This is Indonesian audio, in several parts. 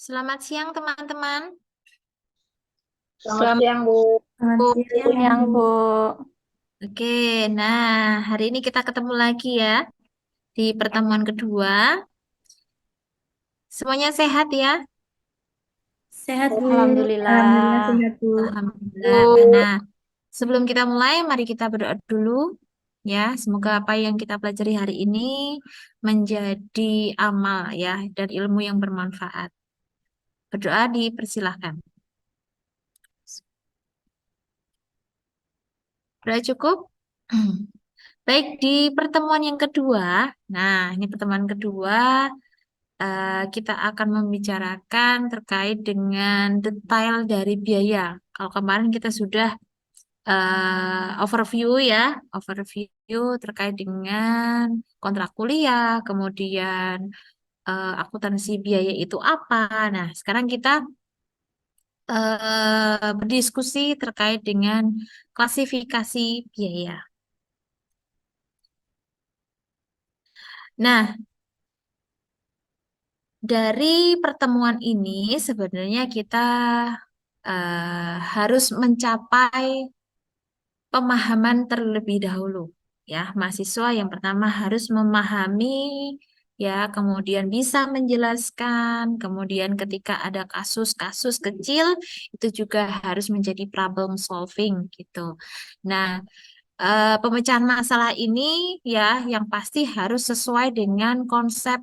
Selamat siang teman-teman. Selamat Selamat siang, Bu. siang, Bu. Oke, nah hari ini kita ketemu lagi ya di pertemuan kedua. Semuanya sehat ya? Sehat, Bu. Alhamdulillah Alhamdulillah. sehat, Bu. Alhamdulillah. Bu, Nah, sebelum kita mulai, mari kita berdoa dulu ya. Semoga apa yang kita pelajari hari ini menjadi amal ya dan ilmu yang bermanfaat. Berdoa dipersilahkan. Berdoa cukup? Baik, di pertemuan yang kedua. Nah, ini pertemuan kedua. Kita akan membicarakan terkait dengan detail dari biaya. Kalau kemarin kita sudah overview ya, overview terkait dengan kontrak kuliah, kemudian akuntansi biaya itu apa. Nah, sekarang kita berdiskusi terkait dengan klasifikasi biaya. Nah, dari pertemuan ini sebenarnya kita harus mencapai pemahaman terlebih dahulu. Ya, mahasiswa yang pertama harus memahami, ya, kemudian bisa menjelaskan, kemudian ketika ada kasus-kasus kecil itu juga harus menjadi problem solving gitu. Nah, pemecahan masalah ini ya yang pasti harus sesuai dengan konsep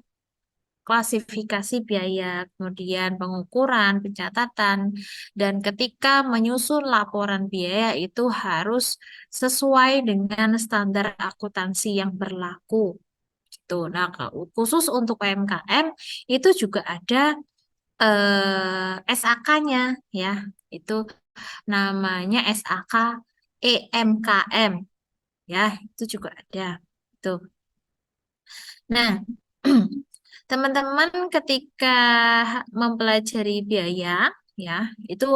klasifikasi biaya, kemudian pengukuran, pencatatan, dan ketika menyusun laporan biaya itu harus sesuai dengan standar akuntansi yang berlaku. Gitu. Nah, khusus untuk PMKM itu juga ada SAK-nya ya. Itu namanya SAK EMKM ya, itu juga ada. Tuh. Nah, teman-teman ketika mempelajari biaya, ya, itu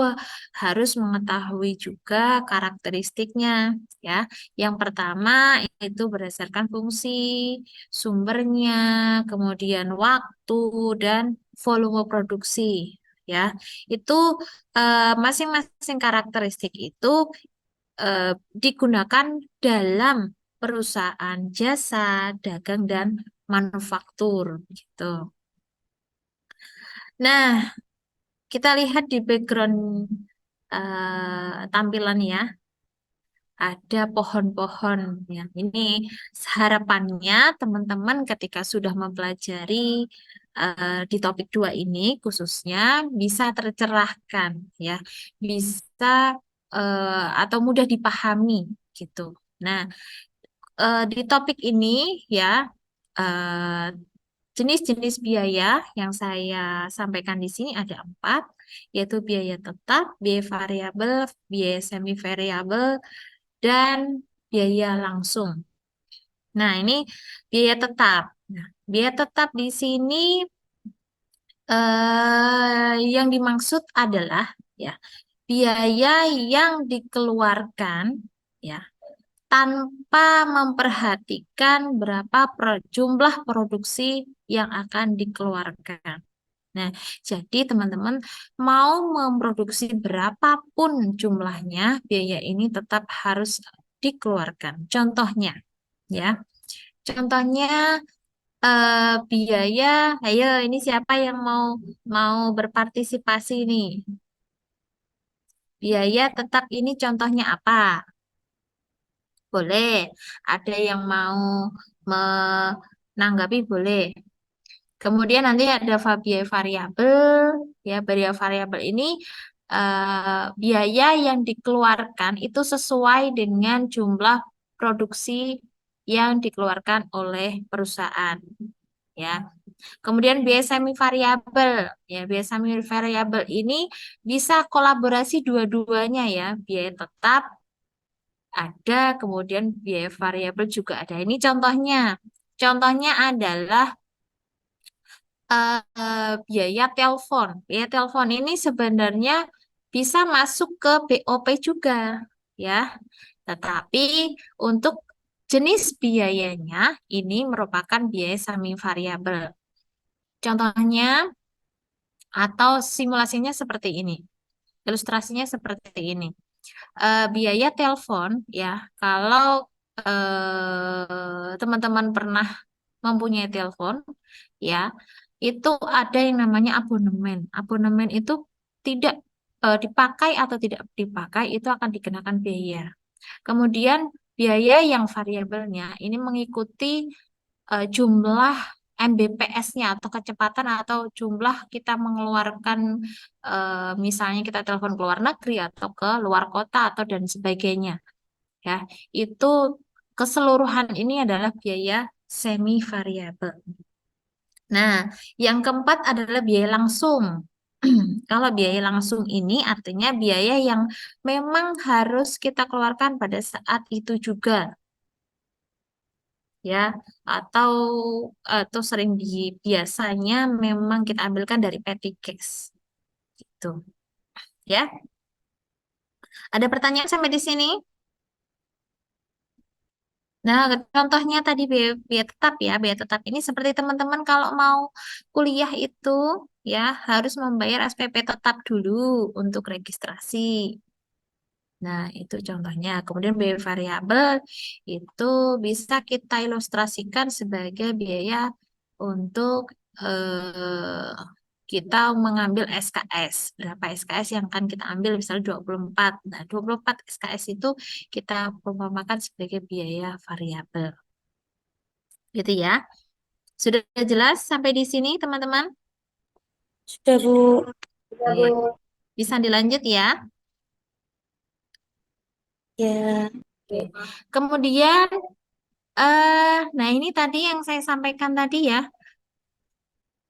harus mengetahui juga karakteristiknya, ya. Yang pertama itu berdasarkan fungsi, sumbernya, kemudian waktu dan volume produksi, ya. Itu masing-masing karakteristik itu eh, digunakan dalam perusahaan jasa, dagang, dan manufaktur gitu. Nah, kita lihat di background tampilan ya, ada pohon-pohon yang ini harapannya teman-teman ketika sudah mempelajari di topik 2 ini khususnya bisa tercerahkan ya, bisa atau mudah dipahami gitu. Nah, di topik ini ya, eh, jenis-jenis biaya yang saya sampaikan di sini ada 4, yaitu biaya tetap, biaya variabel, biaya semi variabel, dan biaya langsung. Nah, ini biaya tetap. Nah, biaya tetap di sini yang dimaksud adalah ya biaya yang dikeluarkan ya tanpa memperhatikan berapa jumlah produksi yang akan dikeluarkan. Nah, jadi teman-teman mau memproduksi berapapun jumlahnya, biaya ini tetap harus dikeluarkan. Contohnya, ya, contohnya biaya. Ayo, ini siapa yang mau berpartisipasi nih? Biaya tetap ini contohnya apa? Boleh. Ada yang mau menanggapi boleh. Kemudian nanti ada biaya variabel, ya biaya variabel ini biaya yang dikeluarkan itu sesuai dengan jumlah produksi yang dikeluarkan oleh perusahaan, ya. Kemudian biaya semi variabel, ya biaya semi variabel ini bisa kolaborasi dua-duanya ya, biaya tetap ada, kemudian biaya variabel juga ada. Ini contohnya. Contohnya adalah biaya telepon. Biaya telepon ini sebenarnya bisa masuk ke BOP juga, ya. Tetapi untuk jenis biayanya ini merupakan biaya semi variabel. Contohnya Atau simulasinya seperti ini. Ilustrasinya seperti ini. Biaya telepon ya, kalau teman-teman pernah mempunyai telepon ya, itu ada yang namanya abonemen. Abonemen itu tidak dipakai atau tidak dipakai itu akan dikenakan biaya. Kemudian biaya yang variabelnya ini mengikuti jumlah Mbps-nya atau kecepatan atau jumlah kita mengeluarkan misalnya kita telepon ke luar negeri atau ke luar kota atau dan sebagainya ya. Itu keseluruhan ini adalah biaya semi variabel. Nah, yang keempat adalah biaya langsung. Kalau biaya langsung ini artinya biaya yang memang harus kita keluarkan pada saat itu juga, ya, atau sering biasanya memang kita ambilkan dari petty cash, gitu, ya. Ada pertanyaan sampai di sini? Nah, contohnya tadi biaya tetap ya, biaya tetap ini seperti teman-teman kalau mau kuliah itu ya harus membayar SPP tetap dulu untuk registrasi. Nah, itu contohnya. Kemudian biaya variabel itu bisa kita ilustrasikan sebagai biaya untuk kita mengambil SKS. Berapa SKS yang akan kita ambil, misalnya 24. Nah, 24 SKS itu kita umpamakan sebagai biaya variabel. Gitu ya. Sudah jelas sampai di sini, teman-teman? Sudah, Bu. Oke. Bisa dilanjut ya. Ya, Oke. Kemudian, nah ini tadi yang saya sampaikan tadi ya,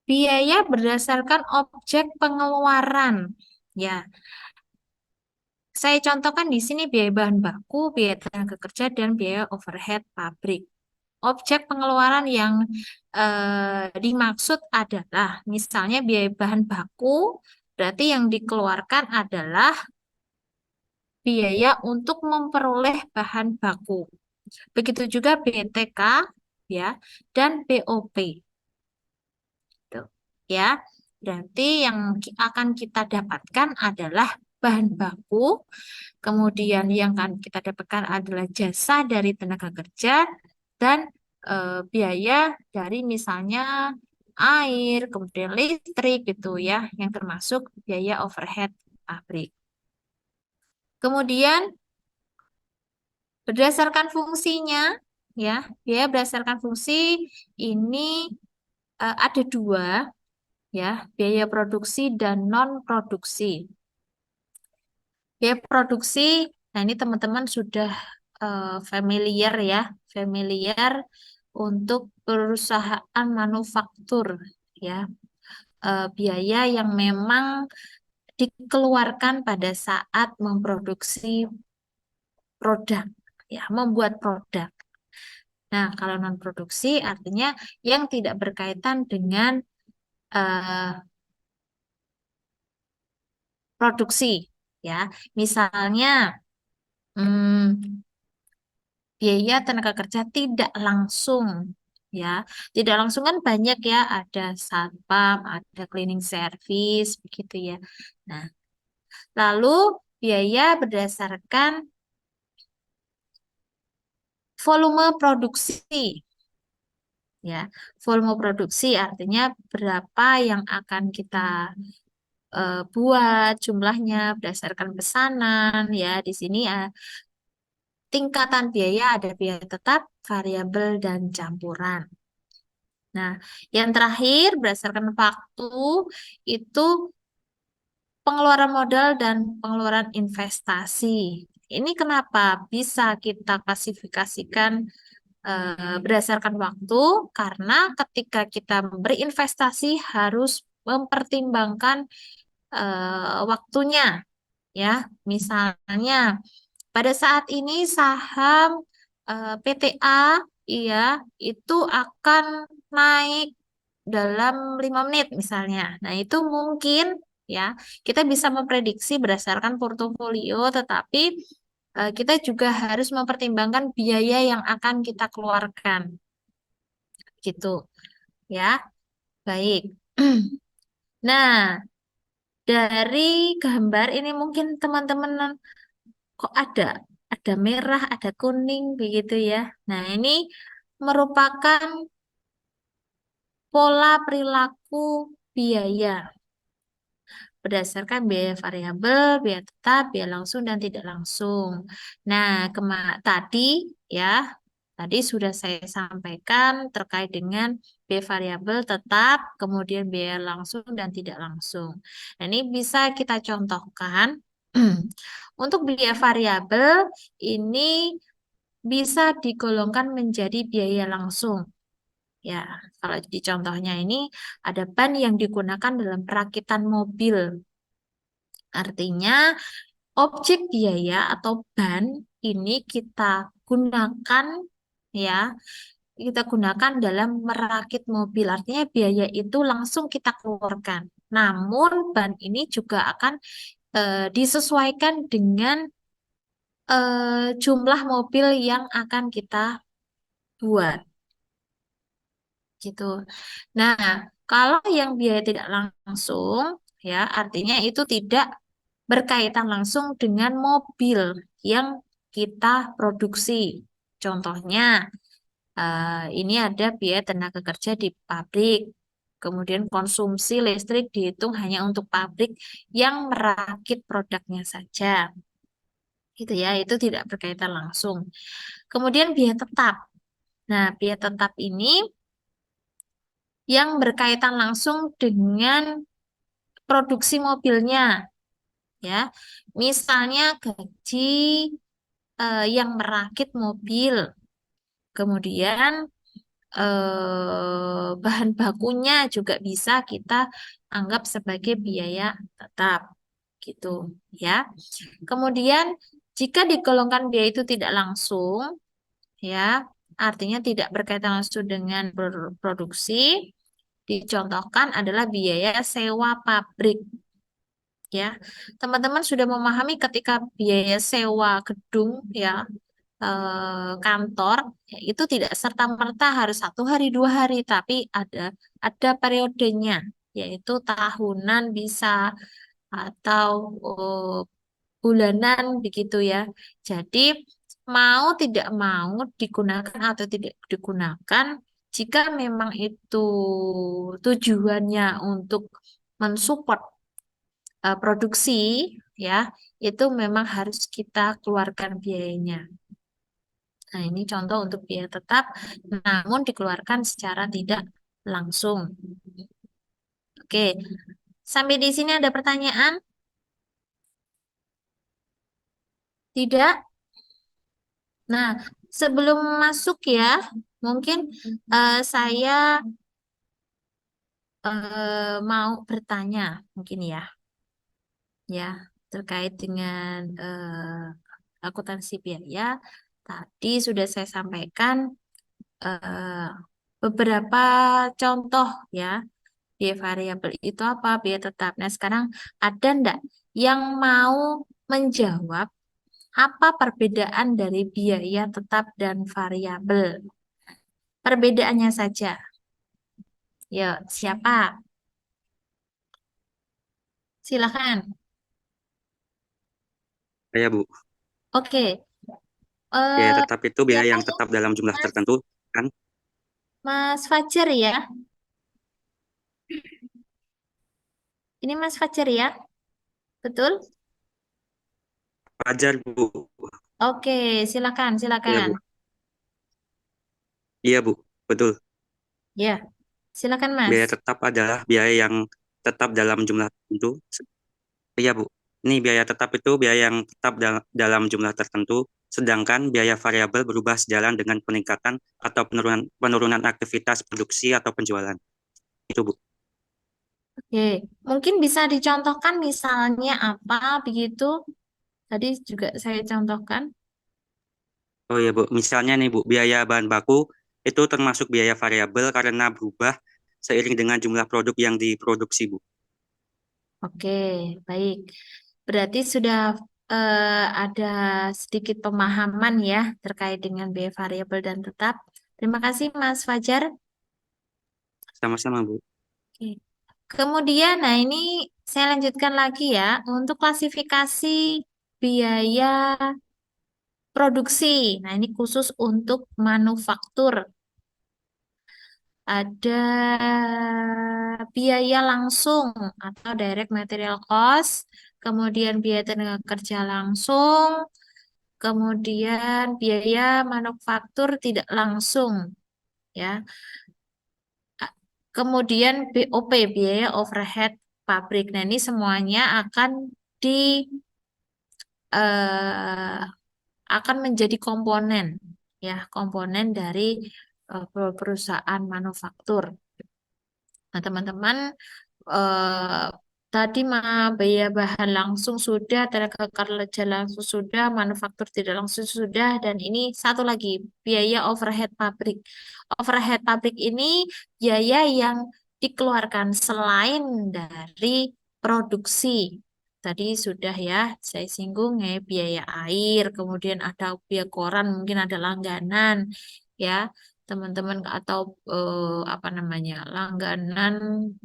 biaya berdasarkan objek pengeluaran. Ya, saya contohkan di sini biaya bahan baku, biaya tenaga kerja, dan biaya overhead pabrik. Objek pengeluaran yang dimaksud adalah, misalnya biaya bahan baku, berarti yang dikeluarkan adalah biaya untuk memperoleh bahan baku. Begitu juga BTK ya dan BOP. Tuh, ya. Berarti yang akan kita dapatkan adalah bahan baku, kemudian yang akan kita dapatkan adalah jasa dari tenaga kerja dan biaya dari misalnya air, kemudian listrik gitu ya, yang termasuk biaya overhead pabrik. Kemudian berdasarkan fungsinya, ya, biaya berdasarkan fungsi ini ada dua, ya, biaya produksi dan non produksi. Biaya produksi, nah ini teman-teman sudah familiar ya, familiar untuk perusahaan manufaktur, ya. Biaya yang memang dikeluarkan pada saat memproduksi produk, ya, membuat produk. Nah, kalau non produksi artinya yang tidak berkaitan dengan eh, produksi, ya. Misalnya hmm, biaya tenaga kerja tidak langsung, ya. Tidak langsung kan banyak ya, ada satpam, ada cleaning service, begitu ya. Nah, lalu biaya berdasarkan volume produksi, ya. Volume produksi artinya berapa yang akan kita buat jumlahnya berdasarkan pesanan ya. Di sini tingkatan biaya ada biaya tetap, variabel dan campuran. Nah, yang terakhir berdasarkan waktu itu pengeluaran modal dan pengeluaran investasi. Ini kenapa bisa kita klasifikasikan berdasarkan waktu? Karena ketika kita berinvestasi harus mempertimbangkan waktunya, ya. Misalnya pada saat ini saham PTA iya itu akan naik dalam 5 menit misalnya. Nah, itu mungkin ya kita bisa memprediksi berdasarkan portofolio, tetapi kita juga harus mempertimbangkan biaya yang akan kita keluarkan. Gitu ya. Baik. Nah, Dari gambar ini mungkin teman-teman kok ada merah, ada kuning begitu ya. Nah, ini merupakan pola perilaku biaya berdasarkan biaya variabel, biaya tetap, biaya langsung dan tidak langsung. Nah, tadi sudah saya sampaikan terkait dengan biaya variabel tetap, kemudian biaya langsung dan tidak langsung. Nah, ini bisa kita contohkan. Untuk biaya variabel ini bisa digolongkan menjadi biaya langsung. Ya, kalau di contohnya ini ada ban yang digunakan dalam perakitan mobil. Artinya objek biaya atau ban ini gunakan ya, kita gunakan dalam merakit mobil. Artinya biaya itu langsung kita keluarkan. Namun ban ini juga akan disesuaikan dengan jumlah mobil yang akan kita buat gitu. Nah, kalau yang biaya tidak langsung ya artinya itu tidak berkaitan langsung dengan mobil yang kita produksi. Contohnya, ini ada biaya tenaga kerja di pabrik. Kemudian konsumsi listrik dihitung hanya untuk pabrik yang merakit produknya saja. Gitu ya, itu tidak berkaitan langsung. Kemudian biaya tetap. Nah, biaya tetap ini yang berkaitan langsung dengan produksi mobilnya, ya. Misalnya gaji yang merakit mobil, kemudian bahan bakunya juga bisa kita anggap sebagai biaya tetap, gitu, ya. Kemudian jika digolongkan biaya itu tidak langsung, ya, artinya tidak berkaitan langsung dengan produksi, dicontohkan adalah biaya sewa pabrik. Ya, teman-teman sudah memahami ketika biaya sewa gedung ya kantor ya, itu tidak serta-merta harus 1 hari 2 hari, tapi ada periodenya, yaitu tahunan bisa atau bulanan begitu ya. Jadi mau tidak mau digunakan atau tidak digunakan, jika memang itu tujuannya untuk mensupport produksi ya, itu memang harus kita keluarkan biayanya. Nah, ini contoh untuk biaya tetap, namun dikeluarkan secara tidak langsung. Oke, sampai di sini ada pertanyaan? Tidak? Nah, sebelum masuk ya, mungkin saya mau bertanya, mungkin ya, terkait dengan akuntansi biaya. Tadi sudah saya sampaikan eh, beberapa contoh ya, biaya variabel itu apa, biaya tetap. Nah, sekarang ada enggak yang mau menjawab apa perbedaan dari biaya tetap dan variabel? Perbedaannya saja. Yuk, siapa? Silakan. Ya, Bu. Oke, Biaya eh tetap itu biaya siapa yang ini? tetap dalam jumlah Mas, tertentu, kan? Mas Fajar ya? Ini Mas Fajar ya? Betul? Wajar, Bu. Oke, silakan, Iya, silakan. Bu. Iya, Bu. Betul. Ya, silakan Mas. Biaya tetap adalah biaya yang tetap dalam jumlah tertentu. Iya, Bu. Ini biaya tetap itu biaya yang tetap dalam jumlah tertentu, sedangkan biaya variabel berubah sejalan dengan peningkatan atau penurunan aktivitas produksi atau penjualan. Itu, Bu. Oke, mungkin bisa dicontohkan misalnya apa begitu? Tadi juga saya contohkan. Oh iya, Bu. Misalnya nih, Bu, biaya bahan baku itu termasuk biaya variabel karena berubah seiring dengan jumlah produk yang diproduksi, Bu. Oke, baik. Berarti sudah ada sedikit pemahaman ya terkait dengan biaya variabel dan tetap. Terima kasih Mas Fajar. Sama-sama, Bu. Oke. Kemudian, nah ini Saya lanjutkan lagi ya. Untuk klasifikasi biaya produksi. Nah, ini khusus untuk manufaktur. Ada biaya langsung atau direct material cost, kemudian biaya tenaga kerja langsung, kemudian biaya manufaktur tidak langsung, ya. Kemudian BOP, biaya overhead pabrik. Nah, ini semuanya akan di eh, akan menjadi komponen, ya, komponen dari perusahaan manufaktur. Nah, teman-teman, eh, tadi biaya bahan langsung sudah, tenaga kerja langsung sudah, manufaktur tidak langsung sudah, dan ini satu lagi, biaya overhead pabrik. Overhead pabrik ini biaya yang dikeluarkan selain dari produksi. Tadi sudah ya, saya singgung ya, biaya air, kemudian ada biaya koran, mungkin ada langganan, ya teman-teman atau apa namanya langganan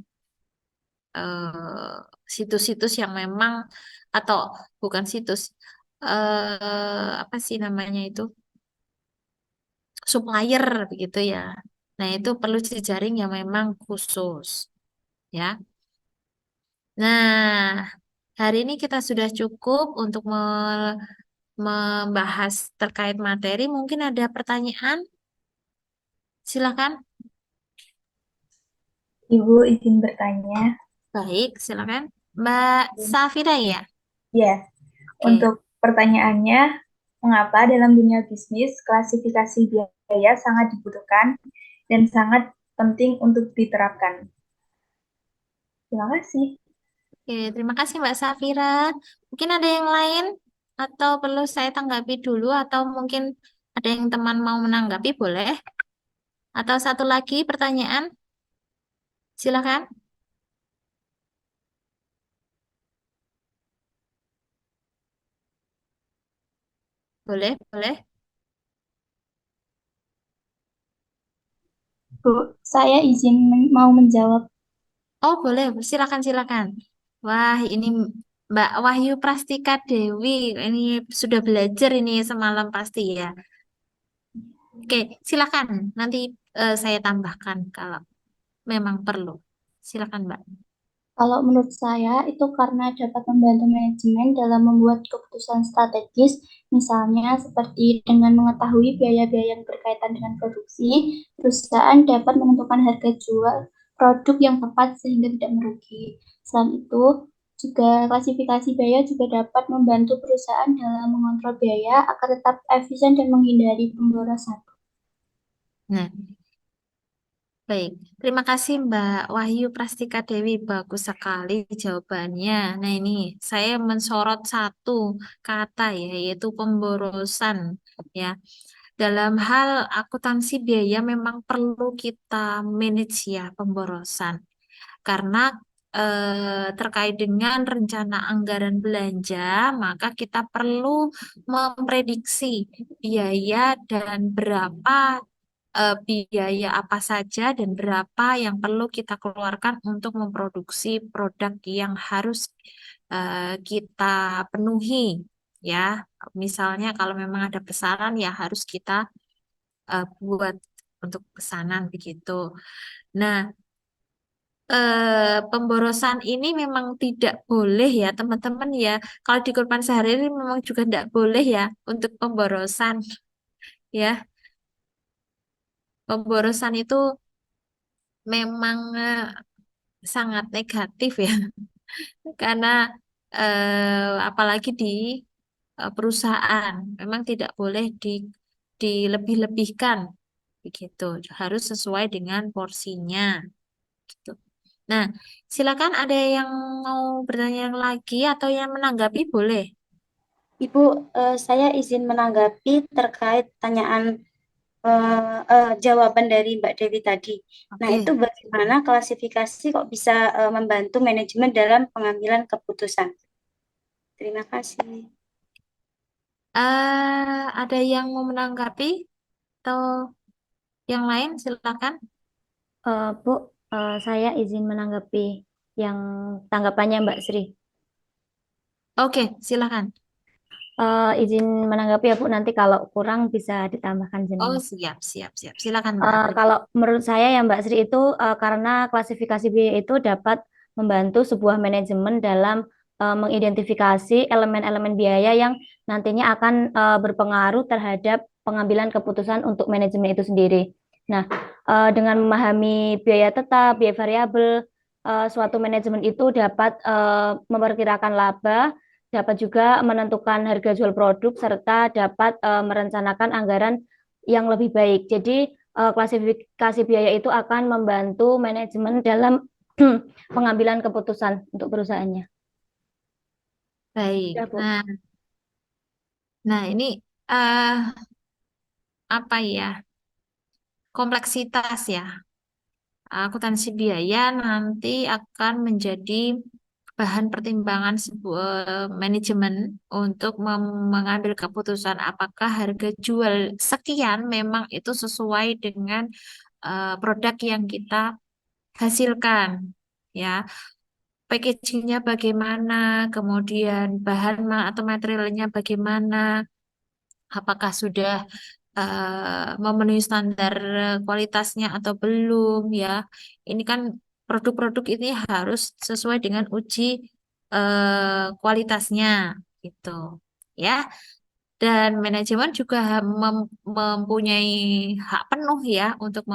situs-situs yang memang atau bukan situs apa sih namanya itu supplier begitu ya. Nah itu perlu jejaring yang memang khusus ya. Nah hari ini kita sudah cukup untuk membahas terkait materi. Mungkin ada pertanyaan? Silakan. Ibu izin bertanya. Baik, silakan. Mbak Safira ya? Ya, Oke. untuk pertanyaannya, mengapa dalam dunia bisnis klasifikasi biaya sangat dibutuhkan dan sangat penting untuk diterapkan? Terima kasih. Oke, terima kasih Mbak Safira. Mungkin ada yang lain atau perlu saya tanggapi dulu atau mungkin ada yang teman mau menanggapi boleh? Atau satu lagi pertanyaan? Silakan. Boleh, boleh. Bu, saya izin mau menjawab. Oh, boleh. Silakan, silakan. Wah, ini Mbak Wahyu Prastika Dewi. Ini sudah belajar ini semalam pasti ya. Oke, silakan. Nanti saya tambahkan kalau memang perlu. Silakan, Mbak. Kalau menurut saya itu karena dapat membantu manajemen dalam membuat keputusan strategis, misalnya seperti dengan mengetahui biaya-biaya yang berkaitan dengan produksi, perusahaan dapat menentukan harga jual produk yang tepat sehingga tidak merugi. Selain itu, juga klasifikasi biaya juga dapat membantu perusahaan dalam mengontrol biaya agar tetap efisien dan menghindari pemborosan. Nah, baik, terima kasih Mbak Wahyu Prastika Dewi. Bagus sekali jawabannya. Nah ini, saya mensorot satu kata ya, yaitu pemborosan. Ya, dalam hal akuntansi biaya memang perlu kita manage ya pemborosan. Karena terkait dengan rencana anggaran belanja, maka kita perlu memprediksi biaya dan berapa biaya apa saja dan berapa yang perlu kita keluarkan untuk memproduksi produk yang harus kita penuhi ya. Misalnya kalau memang ada pesanan ya harus kita buat untuk pesanan begitu. Nah, pemborosan ini memang tidak boleh ya teman-teman ya. Kalau di Kurban sehari-hari memang juga tidak boleh ya untuk pemborosan ya. Pemborosan itu memang sangat negatif ya. Karena apalagi di perusahaan memang tidak boleh dilebih-lebihkan begitu. Harus sesuai dengan porsinya gitu. Nah, silakan ada yang mau bertanya lagi atau yang menanggapi boleh. Ibu, saya izin menanggapi terkait pertanyaan jawaban dari Mbak Dewi tadi. Nah, itu Oke. bagaimana klasifikasi kok bisa membantu manajemen dalam pengambilan keputusan? Terima kasih. Ada yang mau menanggapi atau yang lain silakan. Bu, saya izin menanggapi. yang tanggapannya Mbak Sri. Oke, silakan. Izin menanggapi ya Bu, nanti kalau kurang bisa ditambahkan Oh, jenengan. siap. Silakan, Mbak Apri. Kalau menurut saya ya Mbak Sri itu karena klasifikasi biaya itu dapat membantu sebuah manajemen dalam mengidentifikasi elemen-elemen biaya yang nantinya akan berpengaruh terhadap pengambilan keputusan untuk manajemen itu sendiri. Nah, dengan memahami biaya tetap, biaya variabel, suatu manajemen itu dapat memperkirakan laba, dapat juga menentukan harga jual produk, serta dapat merencanakan anggaran yang lebih baik. Jadi klasifikasi biaya itu akan membantu manajemen dalam pengambilan keputusan untuk perusahaannya. Baik. Ya, Bu. Nah ini eh apa ya? Kompleksitas ya. Akuntansi biaya nanti akan menjadi bahan pertimbangan sebuah manajemen untuk mengambil keputusan apakah harga jual sekian memang itu sesuai dengan produk yang kita hasilkan, ya. Packagingnya bagaimana, kemudian bahan atau materialnya bagaimana, apakah sudah memenuhi standar kualitasnya atau belum, ya. Ini kan produk-produk ini harus sesuai dengan uji kualitasnya gitu, ya. Dan manajemen juga mempunyai hak penuh ya untuk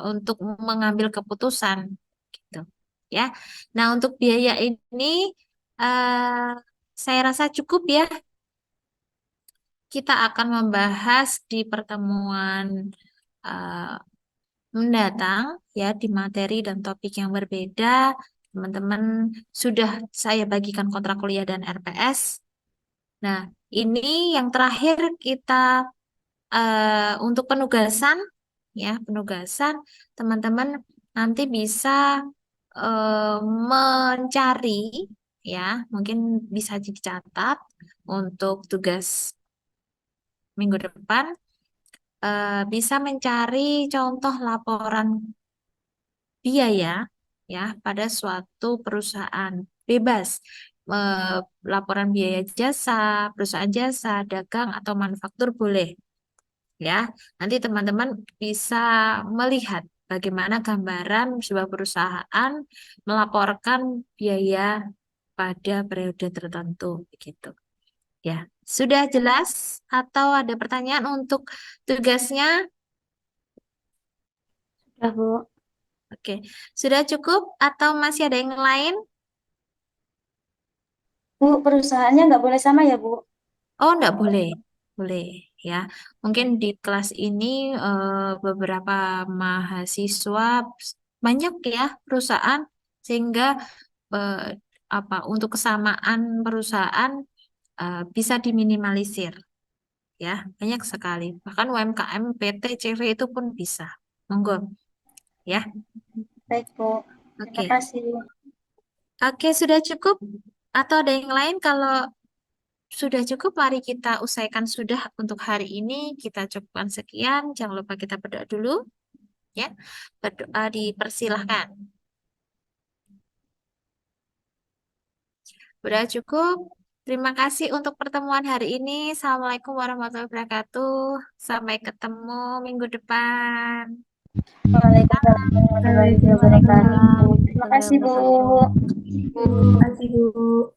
untuk mengambil keputusan gitu, ya. Nah, untuk biaya ini eh, saya rasa cukup ya. Kita akan membahas di pertemuan eh, mendatang ya di materi dan topik yang berbeda. Teman-teman sudah saya bagikan kontrak kuliah dan RPS. Nah, ini yang terakhir kita untuk penugasan ya, penugasan teman-teman nanti bisa mencari ya, mungkin bisa dicatat untuk tugas minggu depan bisa mencari contoh laporan biaya ya pada suatu perusahaan bebas. Eh, Laporan biaya jasa, perusahaan jasa, dagang atau manufaktur boleh ya. Nanti teman-teman bisa melihat bagaimana gambaran sebuah perusahaan melaporkan biaya pada periode tertentu begitu. Ya, sudah jelas atau ada pertanyaan untuk tugasnya? Sudah, Bu. Oke, sudah cukup atau masih ada yang lain? Bu, perusahaannya nggak boleh sama ya, Bu? Oh, enggak boleh. Boleh ya. Mungkin di kelas ini beberapa mahasiswa banyak ya perusahaan sehingga eh, apa untuk kesamaan perusahaan bisa diminimalisir ya. Banyak sekali. Bahkan UMKM, PT, CV itu pun bisa. Monggo ya. Baik, Bu. Terima Oke. kasih. Oke, sudah cukup atau ada yang lain? Kalau sudah cukup, mari kita usaikan sudah untuk hari ini. Kita cukupkan sekian. Jangan lupa kita berdoa dulu. Ya, berdoa dipersilahkan. Sudah cukup. Terima kasih untuk pertemuan hari ini. Assalamualaikum warahmatullahi wabarakatuh. Sampai ketemu minggu depan. Waalaikumsalam warahmatullahi wabarakatuh. Terima kasih, Bu. Terima kasih, Bu.